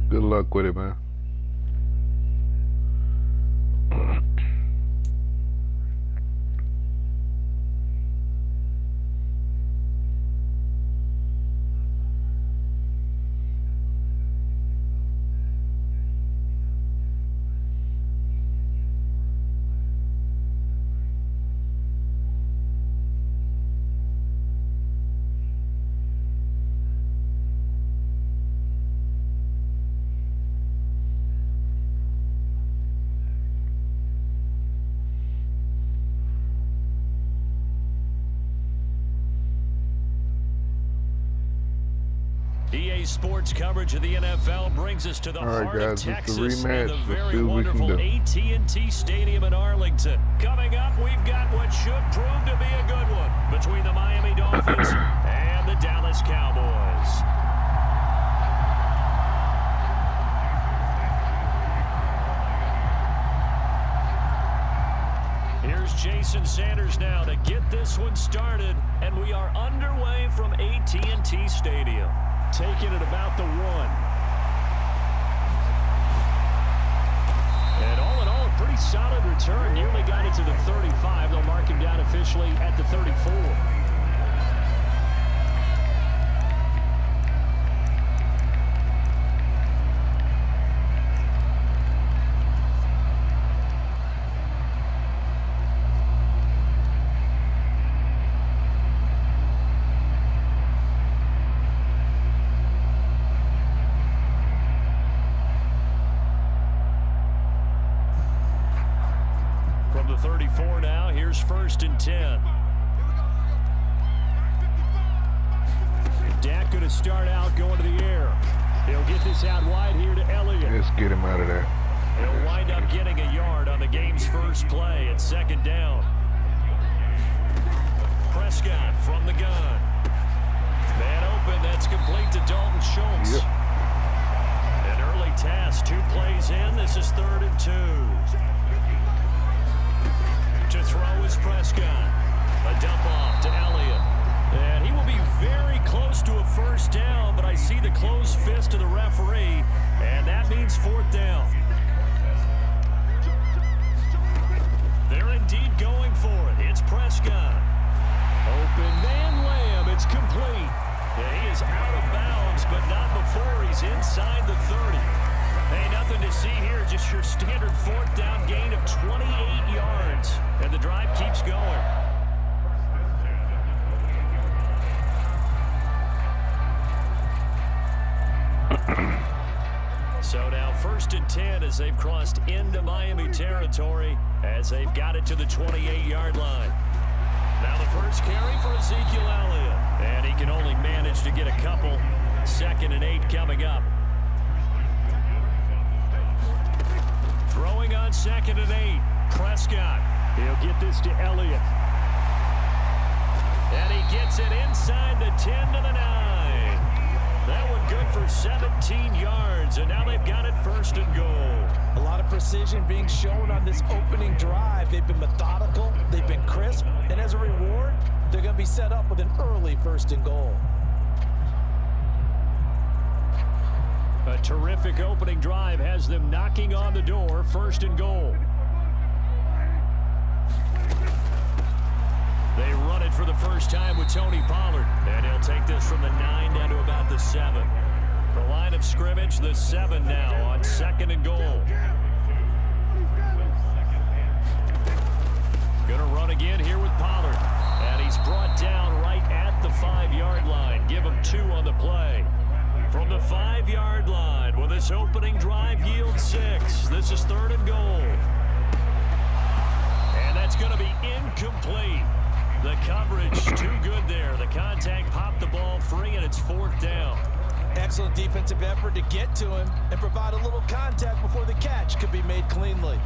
Good luck with it, man. EA Sports coverage of the NFL brings us to the heart of Texas and the very wonderful AT&T Stadium in Arlington. Coming up, we've got what should prove to be a good one between the Miami Dolphins and the Dallas Cowboys. Here's Jason Sanders now to get this one started, and we are underway from AT&T Stadium. Taking it about the 1. And all in all, a pretty solid return. Nearly got it to the 35. They'll mark him down officially at the 34. From the 34 now, here's 1st and 10. Dak going to start out going to the air. He'll get this out wide here to Elliott. Let's get him out of there. He'll wind up getting a yard on the game's first play at 2nd down. Prescott from the gun. Man open, that's complete to Dalton Schultz. Yep. An early task, 2 plays in. This is 3rd and 2. To throw is Prescott. A dump off to Elliott. And he will be very close to a 1st down, but I see the closed fist of the referee, and that means 4th down. They're indeed going for it. It's Prescott. Open man Lamb. It's complete. Yeah, he is out of bounds, but not before he's inside the 30. Hey, nothing to see here, just your standard 4th down gain of 28 yards. And the drive keeps going. So now 1st and 10 as they've crossed into Miami territory as they've got it to the 28-yard line. Now the first carry for Ezekiel Elliott. And he can only manage to get a couple. 2nd and 8 coming up. Throwing on 2nd and 8. Prescott. He'll get this to Elliott. And he gets it inside the 10 to the 9. That one good for 17 yards. And now they've got it 1st and goal. A lot of precision being shown on this opening drive. They've been methodical. They've been crisp. And as a reward, they're going to be set up with an early 1st and goal. A terrific opening drive has them knocking on the door. 1st and goal. They run it for the first time with Tony Pollard. And he'll take this from the 9 down to about the 7. The line of scrimmage, the 7 now on 2nd and goal. Going to run again here with Pollard. And he's brought down right at the 5-yard line. 2 on the play. From the 5-yard line, will this opening drive yield 6? This is 3rd and goal. And that's going to be incomplete. The coverage too good there. The contact popped the ball free, and it's 4th down. Excellent defensive effort to get to him and provide a little contact before the catch could be made cleanly.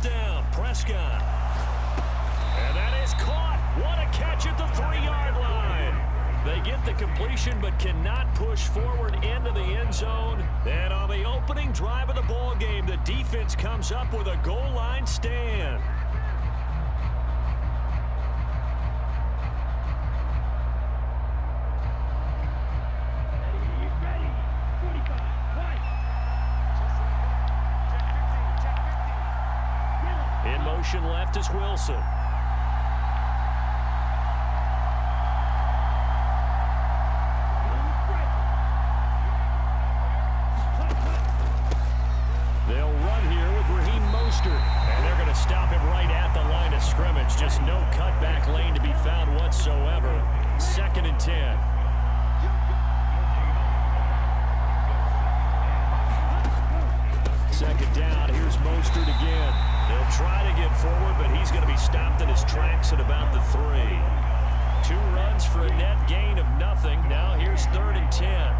Down, Prescott. And that is caught. What a catch at the 3-yard line. They get the completion but cannot push forward into the end zone. And on the opening drive of the ball game, the defense comes up with a goal line stand. Left is Wilson. They'll run here with Raheem Mostert. And they're going to stop him right at the line of scrimmage. Just no cutback lane to be found whatsoever. 2nd and 10. Second down. Here's Mostert again. He'll try to get forward, but he's going to be stopped in his tracks at about the 3. 2 runs for a net gain of nothing. Now here's 3rd and 10.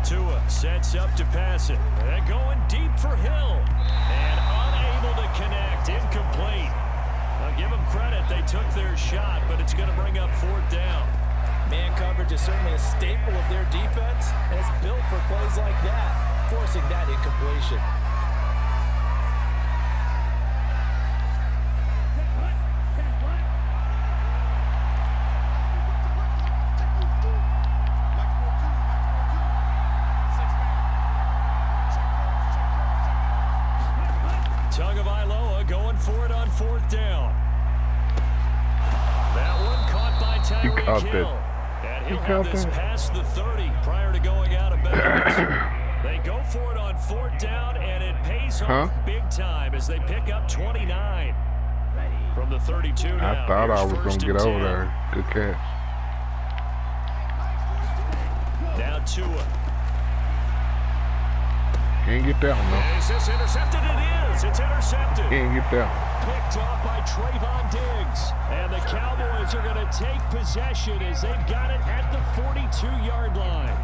Tua sets up to pass it. And going deep for Hill. And unable to connect. Incomplete. I'll give them credit. They took their shot, but it's going to bring up 4th down. Man coverage is certainly a staple of their defense, and it's built for plays like that, forcing that incompletion. Tagovailoa going for it on 4th down. That one caught by Tyreek Hill. And he'll have this past the 30 prior to going out of bounds. They go for it on 4th down, and it pays off big time as they pick up 29 from the 32 now. I thought I was going to get over there. Good catch. Now Tua. Can't get that one, though. Is this intercepted? It is. It's intercepted. Can't get that one. Picked off by Trayvon Diggs. And the Cowboys are going to take possession as they've got it at the 42-yard line.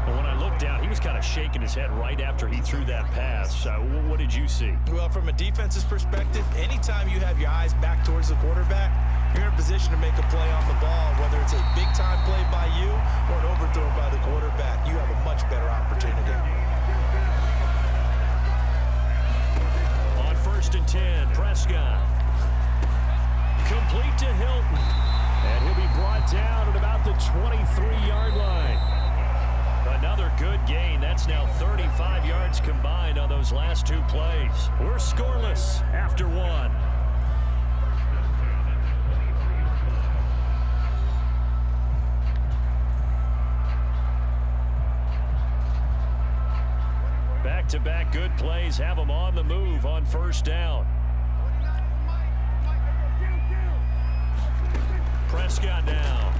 And when I looked down, he was kind of shaking his head right after he threw that pass. What did you see? Well, from a defense's perspective, anytime you have your eyes back towards the quarterback, you're in a position to make a play on the ball, whether it's a big-time play by you or an overthrow by the quarterback. You have a much better opportunity. On 1st and 10, Prescott. Complete to Hilton. And he'll be brought down at about the 23-yard line. Another good gain. That's now 35 yards combined on those last 2 plays. We're scoreless after 1. Back-to-back good plays have them on the move on 1st down. Prescott now.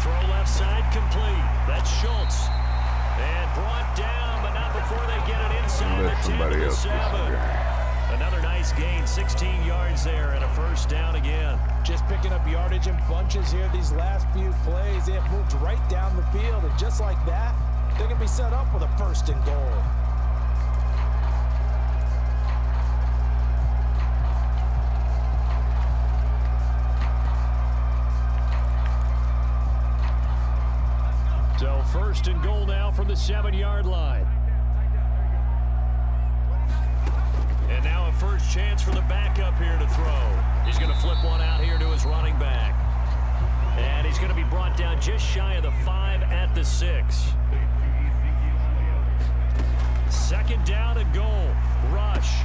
Throw left side complete. That's Schultz. And brought down, but not before they get it inside the 10 to the 7. Another nice gain, 16 yards there and a 1st down again. Just picking up yardage in bunches here these last few plays. They have moved right down the field, and just like that, they're going to be set up with a 1st and goal. So first and goal now from the 7-yard line. And now a first chance for the backup here to throw. He's going to flip one out here to his running back. And he's going to be brought down just shy of the 5 at the 6. Second down and goal. Rush.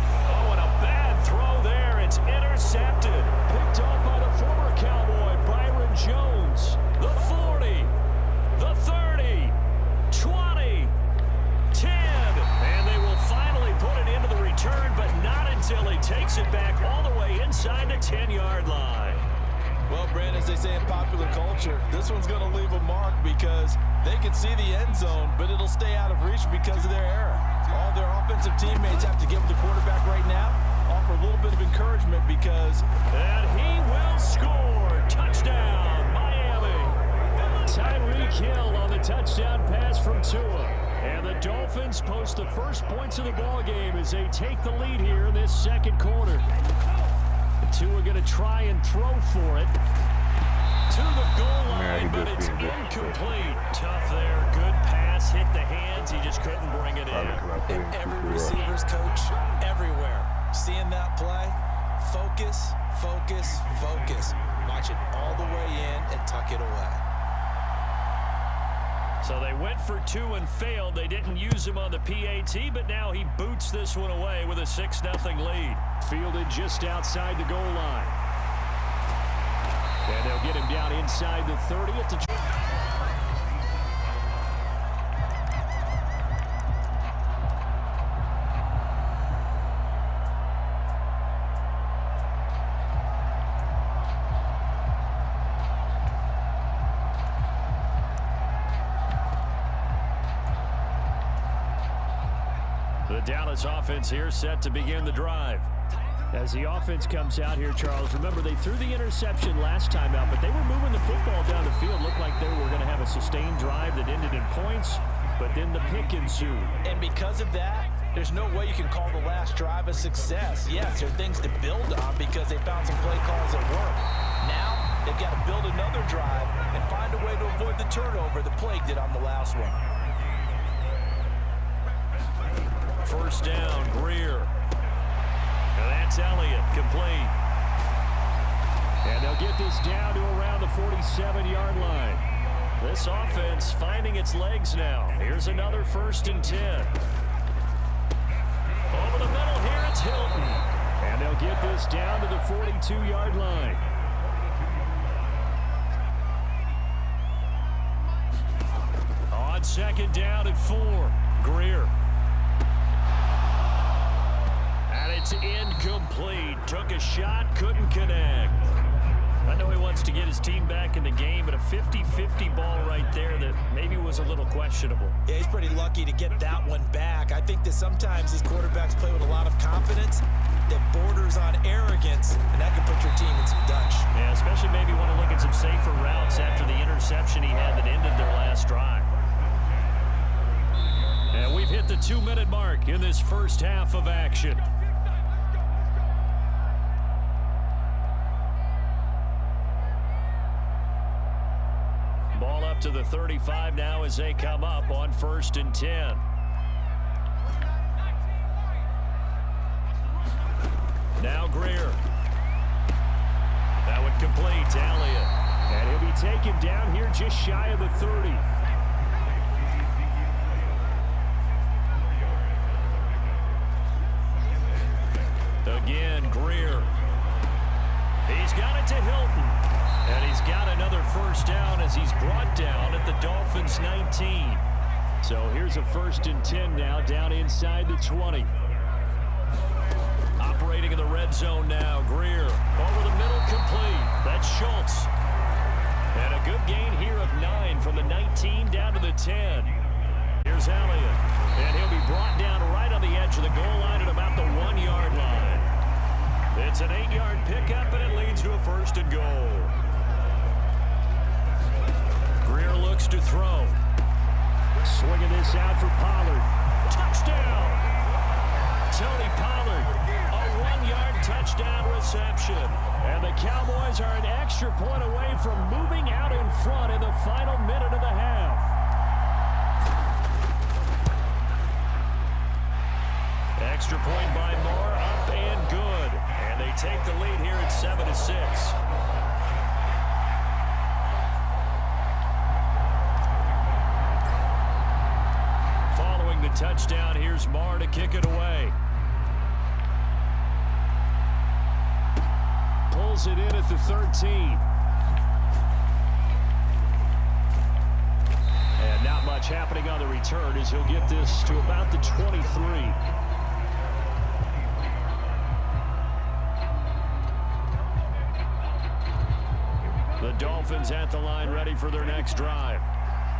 Oh, and a bad throw there. It's intercepted. Picked off by the former Cowboy, Byron Jones. The 40, the 30, 20, 10. And they will finally put it into the return, but not until he takes it back all the way inside the 10-yard line. Well, Brandon, as they say in popular culture, this one's going to leave a mark because they can see the end zone, but it'll stay out of reach because of their error. All their offensive teammates have to give the quarterback right now, offer a little bit of encouragement because... And he will score. Touchdown, Miami. Tyreek Hill on the touchdown pass from Tua. And the Dolphins post the first points of the ball game as they take the lead here in this second quarter. Tua going to try and throw for it to the goal line, but it's incomplete. Tough there. Good pass. Hit the hands. He just couldn't bring it in. And every receiver's coach everywhere. Seeing that play, focus, focus, focus. Watch it all the way in and tuck it away. So they went for 2 and failed. They didn't use him on the PAT, but now he boots this one away with a 6-0 lead. Fielded just outside the goal line. And they'll get him down inside the 30 at the... The Dallas offense here set to begin the drive. As the offense comes out here, Charles, remember they threw the interception last time out, but they were moving the football down the field. Looked like they were going to have a sustained drive that ended in points, but then the pick ensued. And because of that, there's no way you can call the last drive a success. Yes, there are things to build on because they found some play calls that work. Now, they've got to build another drive and find a way to avoid the turnover that plagued it on the last one. First down, Greer. And that's Elliott, complete. And they'll get this down to around the 47-yard line. This offense finding its legs now. Here's another 1st and 10. Over the middle here, it's Hilton. And they'll get this down to the 42-yard line. On second down at 4, Greer. And it's incomplete. Took a shot, couldn't connect. I know he wants to get his team back in the game, but a 50-50 ball right there that maybe was a little questionable. Yeah, he's pretty lucky to get that one back. I think that sometimes these quarterbacks play with a lot of confidence that borders on arrogance, and that can put your team in some Dutch. Yeah, especially maybe want to look at some safer routes after the interception he had that ended their last drive. And we've hit the 2-minute mark in this first half of action. Ball up to the 35 now as they come up on 1st and 10. Now Greer. That would complete to Elliott. And he'll be taken down here just shy of the 30. Again, Greer. He's got it to Hilton. And he's got another first down as he's brought down at the Dolphins' 19. So here's a 1st and 10 now down inside the 20. Operating in the red zone now. Greer over the middle, complete. That's Schultz. And a good gain here of 9 from the 19 down to the 10. Here's Elliott. And he'll be brought down right on the edge of the goal line at about the 1-yard line. It's an 8-yard pickup, and it leads to a 1st and goal. Greer looks to throw. Swinging this out for Pollard. Touchdown! Tony Pollard, a 1-yard touchdown reception. And the Cowboys are an extra point away from moving out in front in the final minute of the half. Extra point by Moore, up and good. And they take the lead here at 7-6. Following the touchdown, here's Moore to kick it away. Pulls it in at the 13. And not much happening on the return as he'll get this to about the 23. The Dolphins at the line ready for their next drive.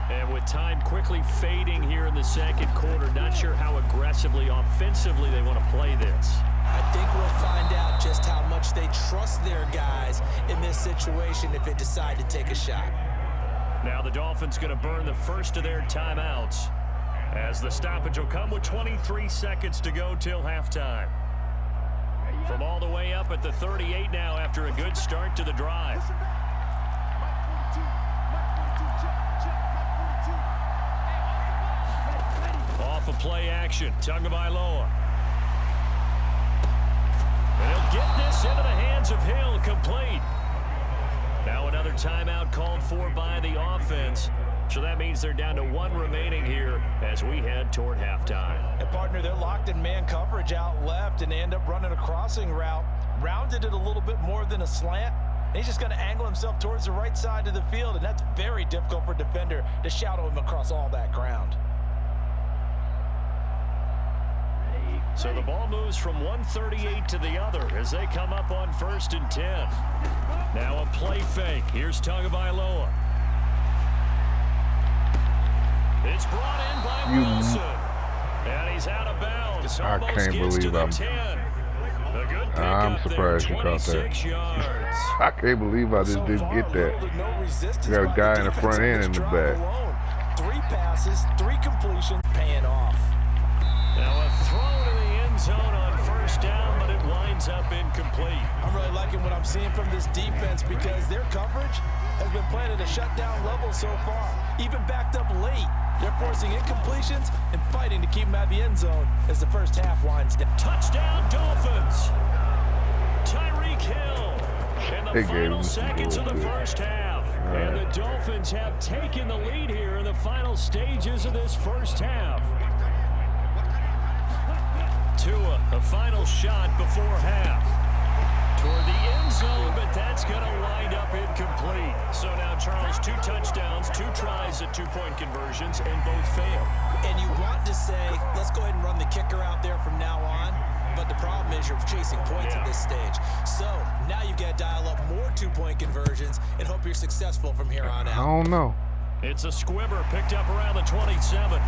And with time quickly fading here in the second quarter, not sure how aggressively, offensively they want to play this. I think we'll find out just how much they trust their guys in this situation if they decide to take a shot. Now the Dolphins going to burn the first of their timeouts as the stoppage will come with 23 seconds to go till halftime. From all the way up at the 38 now after a good start to the drive. Off of play action, Tagovailoa. And he'll get this into the hands of Hill, complete. Now another timeout called for by the offense. So that means they're down to one remaining here as we head toward halftime. And partner, they're locked in man coverage out left, and they end up running a crossing route. Rounded it a little bit more than a slant. And he's just going to angle himself towards the right side of the field, and that's very difficult for a defender to shadow him across all that ground. So the ball moves from 138 to the other as they come up on 1st and 10. Now a play fake. Here's Tagovailoa. It's brought in by Wilson. And he's out of bounds. I can't believe I'm surprised you caught that. I can't believe I just didn't get that. You got a guy in the front end in the back. 3 passes, 3 completions, paying off. Now a throw to the end zone on 1st down, but it winds up incomplete. I'm really liking what I'm seeing from this defense because their coverage has been playing at a shutdown level so far. Even backed up late, they're forcing incompletions and fighting to keep them out of the end zone as the first half winds down. Touchdown Dolphins! Tyreek Hill in the final seconds of the first half. And the Dolphins have taken the lead here in the final stages of this first half. Tua, a final shot before half. Toward the end zone, but that's going to wind up incomplete. So now, Charles, 2 touchdowns, 2 tries at 2-point conversions, and both fail. And you want to say, let's go ahead and run the kicker out there from now on. But the problem is you're chasing points at this stage. So now you got to dial up more 2-point conversions and hope you're successful from here on out. I don't know. It's a squibber picked up around the 27.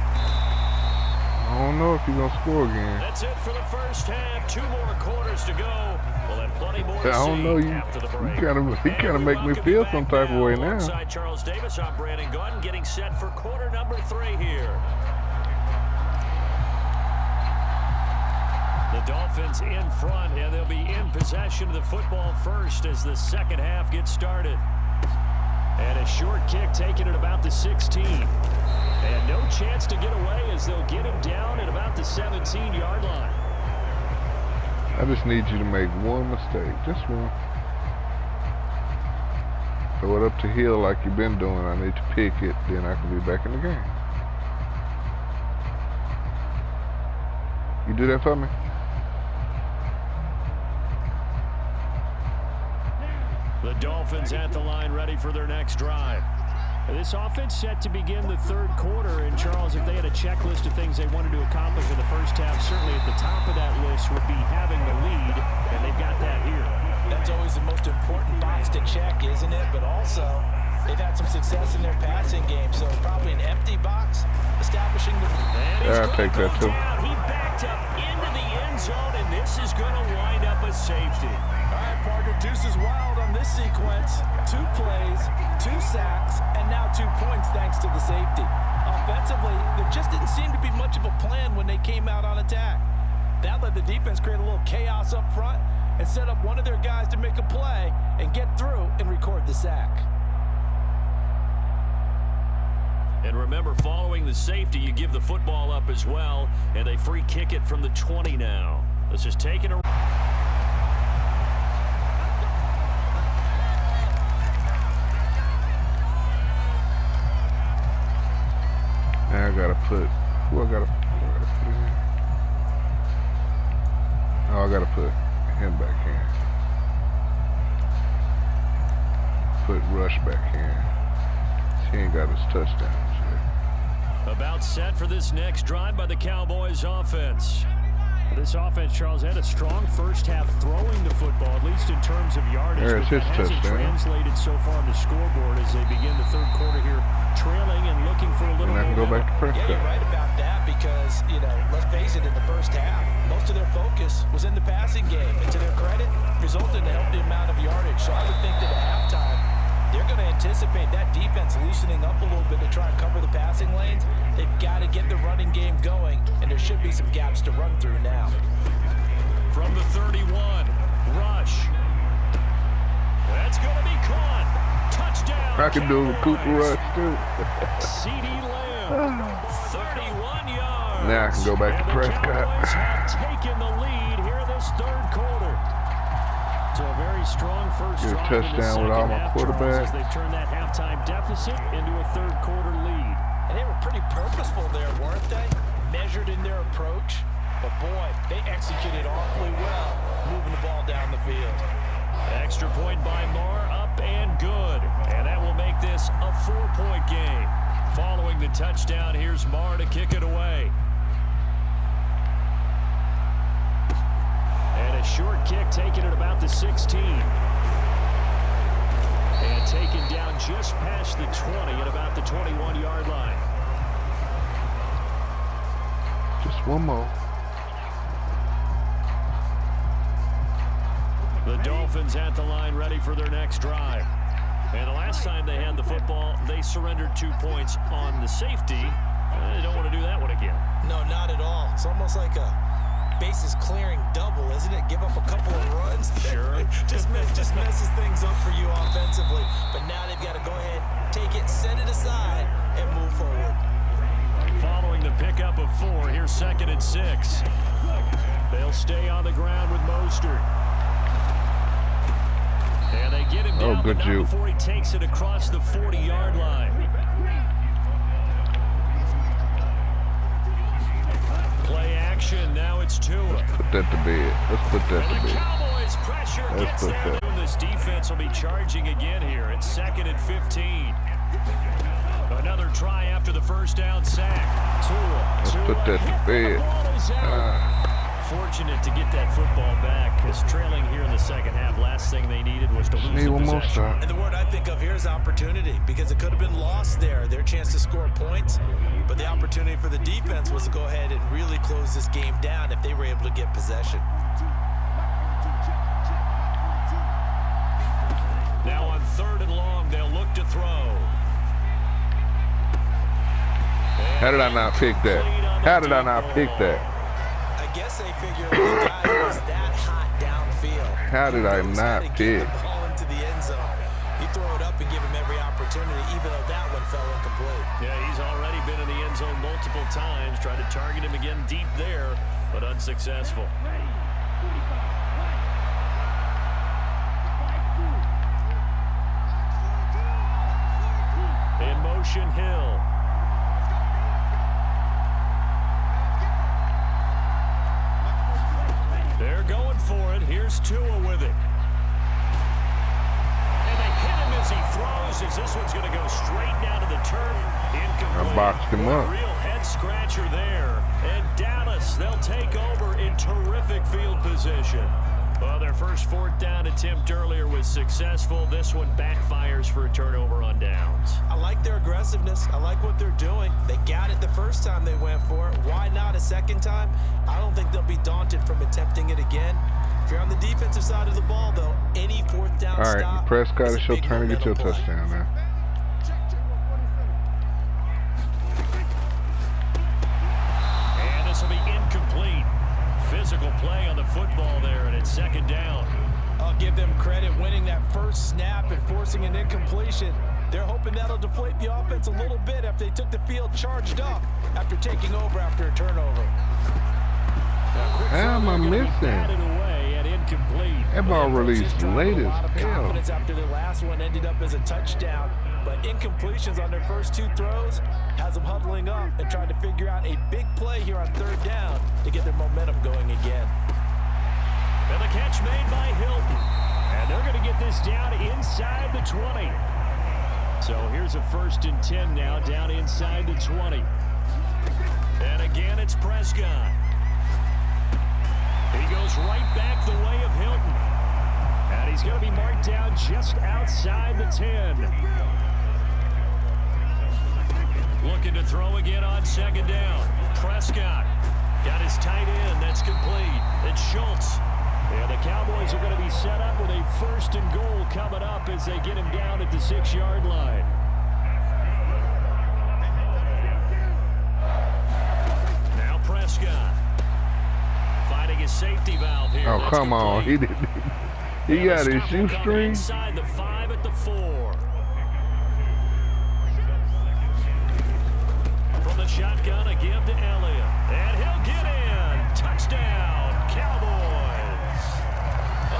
I don't know if he's going to score again. That's it for the first half. 2 more quarters to go. We'll have plenty more to I don't know. after the break. You kind of make me feel some type of way now. Alongside Charles Davis, I'm Brandon Gordon, getting set for quarter number 3 here. The Dolphins in front, and they'll be in possession of the football first as the second half gets started. And a short kick taken at about the 16. And no chance to get away as they'll get him down at about the 17-yard line. I just need you to make one mistake, just one. Throw it up to Hill like you've been doing. I need to pick it, then I can be back in the game. You do that for me? The Dolphins at the line ready for their next drive. This offense set to begin the third quarter. And, Charles, if they had a checklist of things they wanted to accomplish in the first half, certainly at the top of that list would be having the lead, and they've got that here. That's always the most important box to check, isn't it? But also, they've had some success in their passing game, so probably an empty box, establishing the... Yeah, I'll take that, too. He backed up into the end zone, and this is going to wind up a safety. All right, partner, deuce is wild on this sequence. 2 plays, 2 sacks, and now 2 points thanks to the safety. Offensively, there just didn't seem to be much of a plan when they came out on attack. That let the defense create a little chaos up front and set up one of their guys to make a play and get through and record the sack. And remember, following the safety, you give the football up as well, and they free kick it from the 20 now. This is taking a... Now I gotta put, who I gotta put in? Oh, I gotta put him back in. Put Rush back in. He ain't got his touchdowns yet. About set for this next drive by the Cowboys offense. This offense, Charles, had a strong first half throwing the football, at least in terms of yardage. There's his hasn't touchdown. Translated so far on the scoreboard as they begin the third quarter here, trailing and looking for a little And I can go back to Prescott. Yeah, you're right about that because, let's face it, in the first half, most of their focus was in the passing game. And to their credit, resulted in a healthy amount of yardage. So I would think that at halftime, they're going to anticipate that defense loosening up a little bit to try and cover the passing lanes. They've got to get the running game going, and there should be some gaps to run through now. From the 31, Rush. That's going to be caught. Touchdown. I can do Cooper Rush too. CD Lamb, 31 yards. Now I can go back to Prescott. The Cowboys have taken the lead here in this third quarter. So a very strong first Get a drive in the touchdown with all second my half, quarterbacks. Charles, as they've turned that halftime deficit into a third quarter lead. And they were pretty purposeful there, weren't they? Measured in their approach. But boy, they executed awfully well, moving the ball down the field. Extra point by Marr, up and good. And that will make this a 4-point game. Following the touchdown, here's Marr to kick it away. And a short kick taken at about the 16. And taken down just past the 20 at about the 21-yard line. Just one more. The Dolphins at the line ready for their next drive. And the last time they had the football, they surrendered 2 points on the safety. They don't want to do that one again. No, not at all. It's almost like a bases clearing double, isn't it? Give up a couple of runs. Sure. just messes things up for you offensively. But now they've got to go ahead, take it, set it aside, and move forward. Following the pickup of 4, here's 2nd and 6. They'll stay on the ground with Mostert. And they get him down, good but not juke. before he takes it across the 40-yard line. Play action, now it's Tua. Put that to bed. Let's put that And to the bed. Cowboys pressure Let's gets put there. that. This defense will be charging again here. It's 2nd and 15. Another try after the first down sack. Let's put that to bed. Fortunate to get that football back, because trailing here in the second half, last thing they needed was to lose Need the one more possession. stop. And the word I think of here is opportunity, because it could have been lost there, their chance to score points. But the opportunity for the defense was to go ahead and really close this game down if they were able to get possession. Now on 3rd and long, they'll look to throw. How did I not pick that? How did I not pick that? I guess they figured the guy was that hot downfield. How did I not pick? The ball into the end zone. You throw it up and give him every opportunity, even though that one fell incomplete. Yeah, he's already been in the end zone multiple times. Tried to target him again deep there, but unsuccessful. In motion, Hill. They're going for it. Here's Tua with it. And they hit him as he throws, as this one's going to go straight down to the turf. Incomplete. I boxed him up. Real head scratcher there. And Dallas, they'll take over in terrific field position. Well, their first 4th down attempt earlier was successful. This one backfires for a turnover on downs. I like their aggressiveness. I like what they're doing. They got it the first time they went for it. Why not a second time? I don't think they'll be daunted from attempting it again. If you're on the defensive side of the ball, though, any 4th down All right, stop Prescott, is a it's your big turn to get your momentum play. touchdown now. And this will be incomplete. Physical play on the football there, and it's 2nd down. I'll give them credit winning that first snap and forcing an incompletion. They're hoping that'll deflate the offense a little bit after they took the field charged up after taking over after a turnover. How am I missing? That ball released late as hell. After the last one ended up as a touchdown, but incompletions on their first 2 throws has them huddling up and trying to figure out a big play here on 3rd down to get their momentum going again. And the catch made by Hilton. And they're going to get this down inside the 20. So here's a 1st and 10 now down inside the 20. And again, it's Prescott. He goes right back the way of Hilton. And he's going to be marked down just outside the 10. Looking to throw again on 2nd down. Prescott got his tight end. That's complete. It's Schultz. And the Cowboys are going to be set up with a 1st and goal coming up as they get him down at the 6-yard line. Now Prescott finding his safety valve here. Oh, That's come complete. on. He didn't. He got his shoestring. Inside the 5 at the 4. From the shotgun, a give to Elliott. And he'll get in. Touchdown, Cowboys.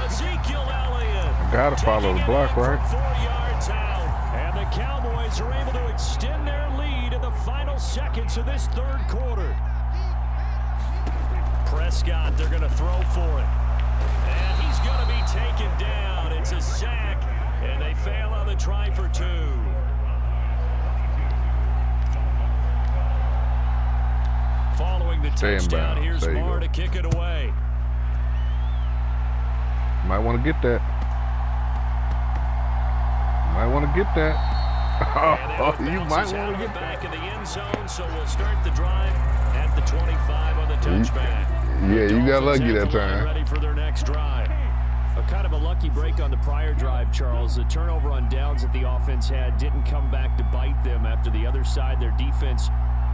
Ezekiel Elliott. Gotta follow the block, right? 4 yards out. And the Cowboys are able to extend their lead in the final seconds of this 3rd quarter. Prescott, they're going to throw for it. And he's going to be taken down. It's a sack, and they fail on the try for 2. Following the touchdown, here's Moore to kick it away. Might want to get that. Might want to get that. Oh, you might want to get back in the end zone, so we'll start the drive at the 25 on the touchback. Yeah, you got lucky that time. Ready for their next drive. A kind of a lucky break on the prior drive, Charles. The turnover on downs that the offense had didn't come back to bite them after the other side. Their defense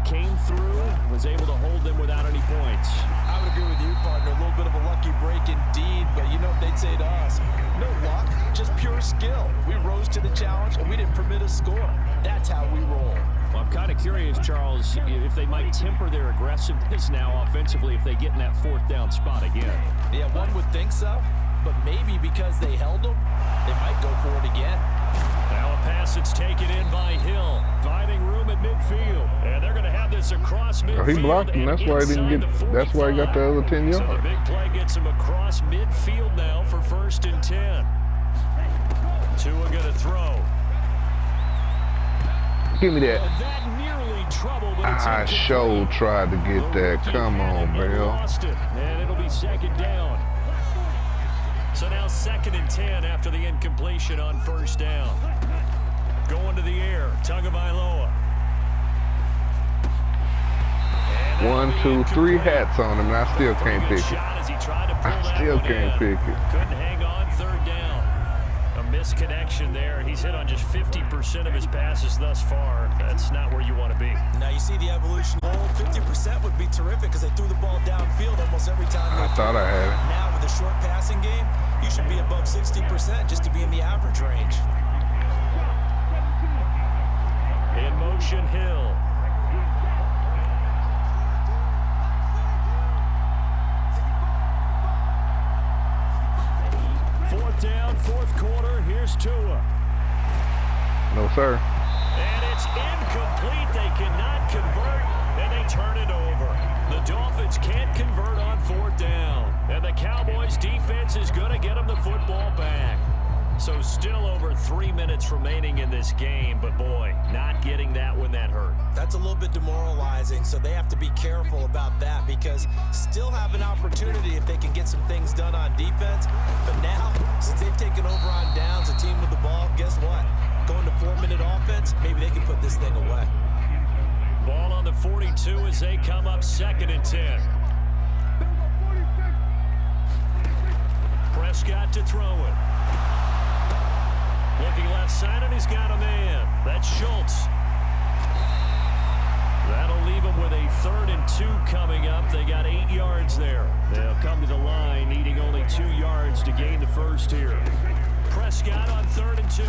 came through, was able to hold them without any points. I would agree with you, partner. A little bit of a lucky break indeed, but you know what they'd say to us? No luck, just pure skill. We rose to the challenge, and we didn't permit a score. That's how we roll. Well, I'm kind of curious, Charles, if they might temper their aggressiveness now offensively if they get in that 4th down spot again. Yeah, one would think so, but maybe because they held them, they might go for it again. Now a pass that's taken in by Hill, finding room at midfield, and they're going to have this across midfield. Oh, he blocked him. That's why he didn't get. That's why he got the other 10 yards. So the big play gets him across midfield now for 1st and 10. Tua going to throw. Give me that. That nearly trouble, but I sure tried to get that. Come on, Bill. Lost it, and it'll be 2nd down. So now 2nd and 10 after the incompletion on 1st down. Going to the air, Tagovailoa. 1, 2, 3 hats on him, and I still can't pick it. I still can't pick it. Couldn't hang on 3rd down. A misconnection there. He's hit on just 50% of his passes thus far. That's not where you want to be. Now you see the evolution. 50% would be terrific because they threw the ball downfield almost every time. I thought I had it. Now with a short passing game, you should be above 60% just to be in the average range. In motion, Hill. Fourth down, 4th quarter. Here's Tua. No, sir. And it's incomplete. They cannot convert, and they turn it over. The Dolphins can't convert on 4th down. And the Cowboys defense is going to get them the football back. So still over 3 minutes remaining in this game, but boy, not getting that when that hurt. That's a little bit demoralizing, so they have to be careful about that because still have an opportunity if they can get some things done on defense. But now, since they've taken over on downs, a team with the ball, guess what? Going to 4-minute offense, maybe they can put this thing away. Ball on the 42 as they come up 2nd and 10. Prescott to throw it. Looking left side, and he's got a man. That's Schultz. That'll leave him with a 3rd and 2 coming up. They got 8 yards there. They'll come to the line, needing only 2 yards to gain the first here. Prescott on 3rd and 2.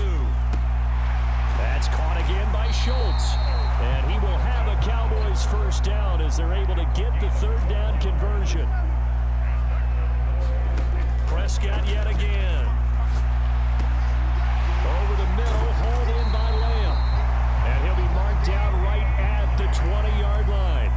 That's caught again by Schultz. And he will have a Cowboys first down as they're able to get the third down conversion. Prescott yet again. Over the middle, hauled in by Lamb. And he'll be marked down right at the 20-yard line.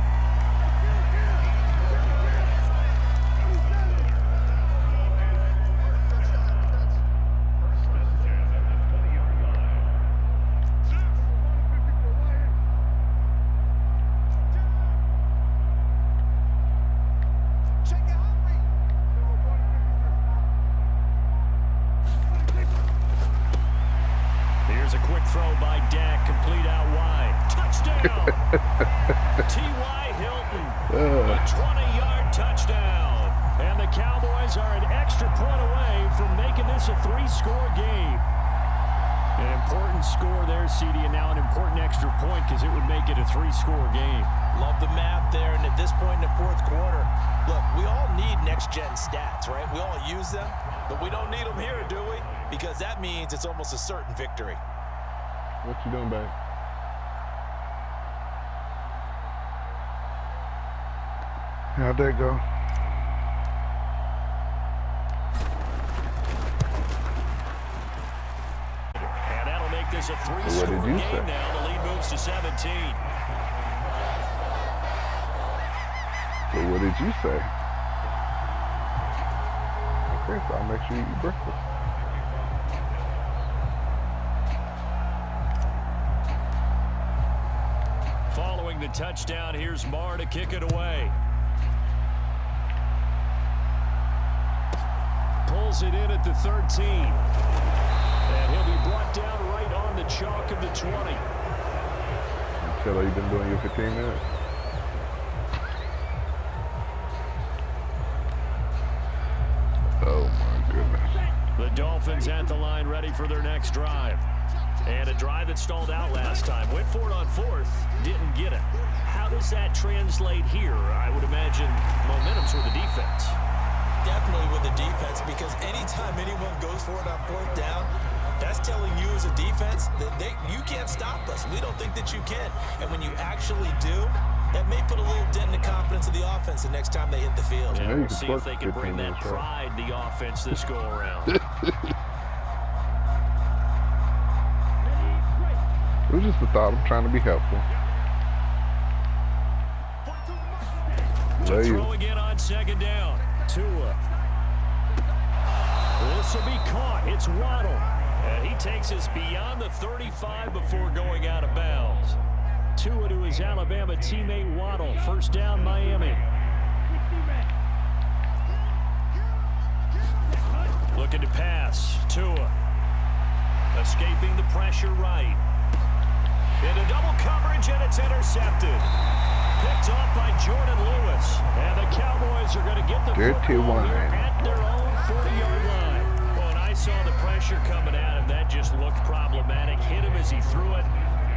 Here's a quick throw by Dak, complete out wide. Touchdown! T.Y. Hilton, a 20-yard touchdown. And the Cowboys are an extra point away from making this a 3-score game. An important score there, CD, and now an important extra point because it would make it a 3-score game. Love the math there, and at this point in the fourth quarter, look, we all need next-gen stats, right? We all use them, but we don't need them here, do we? Because that means it's almost a certain victory. What you doing, babe? How'd that go? And that'll make this a 3-score game now. The lead moves to 17. So what did you say? Okay, so I'll make sure you eat breakfast. Following the touchdown, here's Marr to kick it away. Pulls it in at the 13. And he'll be brought down right on the chalk of the 20. Tell her you've been doing your 15 minutes. Oh my goodness. The Dolphins at the line ready for their next drive. And a drive that stalled out last time. Went for it on fourth, didn't get it. How does that translate here? I would imagine momentum's with the defense. Definitely with the defense, because anytime anyone goes for it on fourth down, that's telling you as a defense that you can't stop us. We don't think that you can. And when you actually do, that may put a little dent in the confidence of the offense the next time they hit the field. Yeah, we'll see if they can bring that pride, the offense, this go around. It was just a thought of trying to be helpful. To throw again on second down. Tua. This will be caught. It's Waddle. And he takes us beyond the 35 before going out of bounds. Tua to his Alabama teammate Waddle. First down, Miami. Looking to pass. Tua. Escaping the pressure right. Into double coverage, and it's intercepted. Picked off by Jordan Lewis. And the Cowboys are going to get the football here at their own 40-yard line. Well, and I saw the pressure coming at him. That just looked problematic. Hit him as he threw it,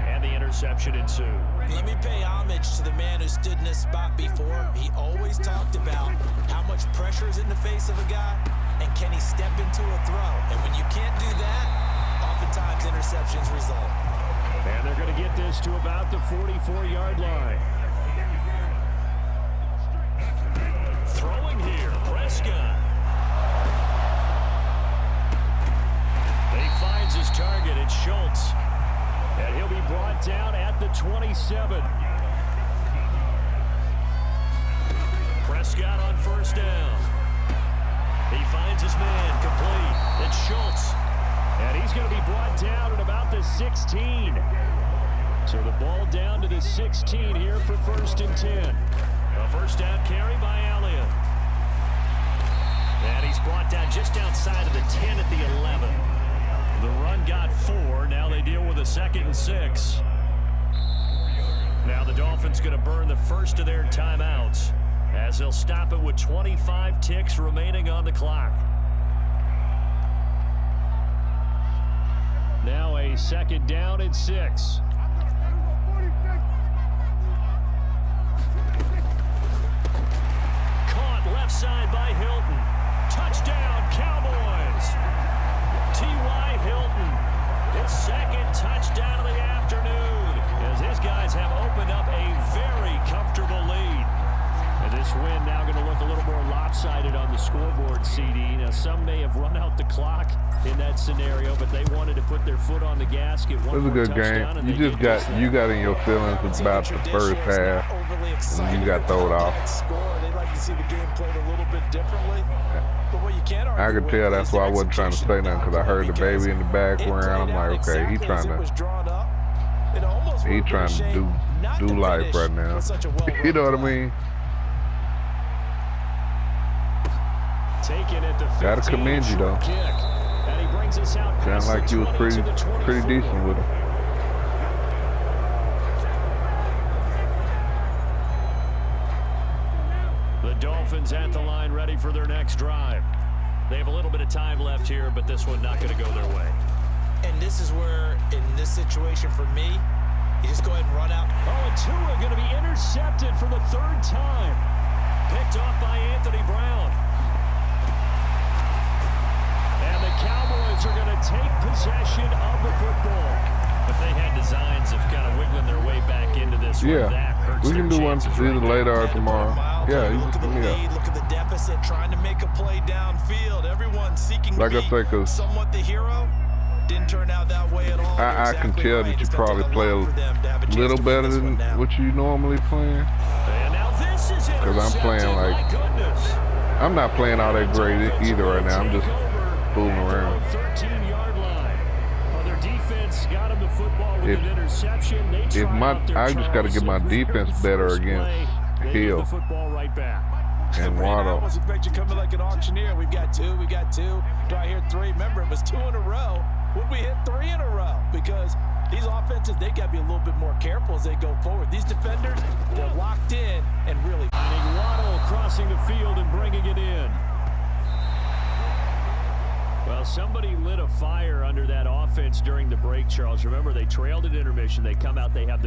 and the interception ensued. Let me pay homage to the man who stood in this spot before. He always talked about how much pressure is in the face of a guy, and can he step into a throw. And when you can't do that, oftentimes interceptions result. And they're going to get this to about the 44-yard line. Throwing here, Prescott. He finds his target, it's Schultz. And he'll be brought down at the 27. Prescott on first down. He finds his man, complete. It's Schultz. And he's going to be brought down at about the 16. So the ball down to the 16 here for 1st and 10. A first down carry by Allen. And he's brought down just outside of the 10 at the 11. The run got 4. Now they deal with a 2nd and 6. Now the Dolphins going to burn the first of their timeouts as they'll stop it with 25 ticks remaining on the clock. Now a 2nd down and 6. Caught left side by Hilton. Touchdown, Cowboys. T.Y. Hilton, his 2nd touchdown This win now going to look a little more lopsided on the scoreboard, CD. Now, some may have run out the clock in that scenario, but they wanted to put their foot on the gas, get one more It was a good game. You got in your feelings about the first half, and you got thrown off. They like to see the game played a little bit differently. But what you can't I could tell that's why I wasn't trying to say nothing, because I heard the baby in the background. I'm like, okay, he trying to do life right now. You know what I mean? Gotta commend you though. Sound like you was pretty decent with him. The Dolphins at the line, ready for their next drive. They have a little bit of time left here, but this one not going to go their way. And this is where, in this situation for me, you just go ahead and run out. Oh, and Tua going to be intercepted for the third time. Picked off by Anthony Brown. And the Cowboys are going to take possession of the football. But they had designs of kind of wiggling their way back into this one. Yeah, we can do one either later or tomorrow. Yeah, look at the lead, look at the deficit, trying to make a play downfield. Everyone seeking to be somewhat the hero. Didn't turn out that way at all. I can tell that you probably play a little better than what you normally playing. Because I'm playing like, I'm not playing all that great either right now. I'm just fooling around. I just got to get my defense better against Hill and Waddle. I was expecting you coming like an auctioneer. We've got two. Do I hear three? Remember, it was 2 in a row. Would we hit 3 in a row? Because these offenses, they got to be a little bit more careful as they go forward. These defenders, they're locked in and really. Waddle crossing the field and bringing it in. Well, somebody lit a fire under that offense during the break, Charles. Remember, they trailed at intermission. They come out, they have the